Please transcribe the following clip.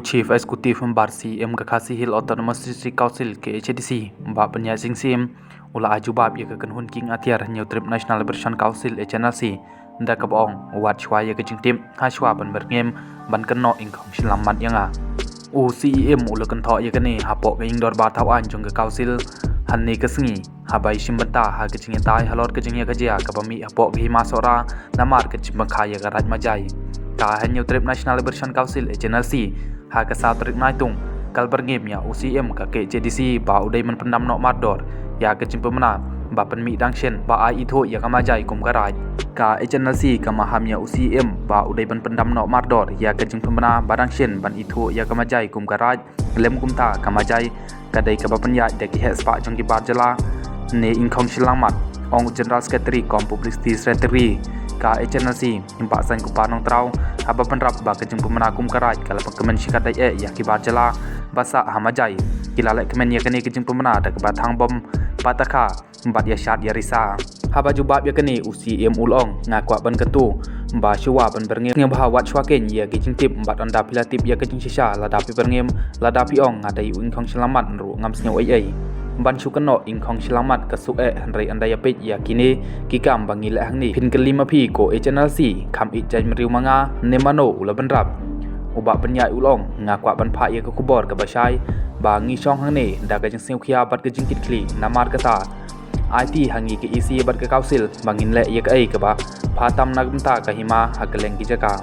Chief Executive Barsi Kasih Hill Autonomous District Council ke HDC Mbak Penyasing Sim Ula Ajubab ya kekan hun king atiar New Trip National Liberation Council HNLC nda kabong wat shwa ya kejing tim ha shwa ban berngem ban keno ingkong selamat yang CEM ula kentho ya kene hapok ke ingdor ba tau an jong ke council hanne kesengi habai simbenta ha kejing tai halor kejing ya kejia kabami hapok ke himasora namar kejing khaya garaj majai ka New Trip National Liberation Council HNLC ha ka sa trik naitung kal berngem ya UCM ka ke JDC ba udai men pendam nok mardor ya ke cimpemena ba penmi dangshen ba ai itho ya ka majai kum garaj ka HNLC ka mahamnya UCM ba udai ben pendam nok mardor ya ke cimpemena ba dangshen ban itho ya ka majai kum garaj lem kum ta ka majai kadai ka ba penya de ki hespa jong ki bar jala ne ingkong silamat ong general secretary kom publicity secretary ka HNLC impak san ku panong trau haba penrap ba kejeng pemenakum karaj kala kemen sikat dai ya ki bar jala basa hamajai kilale kemen ya kene kejeng pemena da ke batang bom pataka empat ya syat ya risa haba jubab ya kene UCM ulong ngakwa ban ketu mba syua ban berngem ngabawat sywaken ya kejeng tip empat anda pilatip ya kejeng sisa ladapi berngem ladapi ong ngadai ingkong selamat ru ngam snyo ai ban syukeno ingkong selamat kesuk handrai anda ya pet ya kini kikam bangile hangni pin kelima pi ko HNLC kam ik jai meriu manga nemano ula benrap ubak penyai ulong ngakwa ban pha ya ke kubor ke basai bangi song hangni da kejeng snyo khia bat kejeng kitkli namar kata IT hangi ke isi bat ke council bangin le ya ke ai ke ba phatam nagmta ka hima hakeleng ki jaka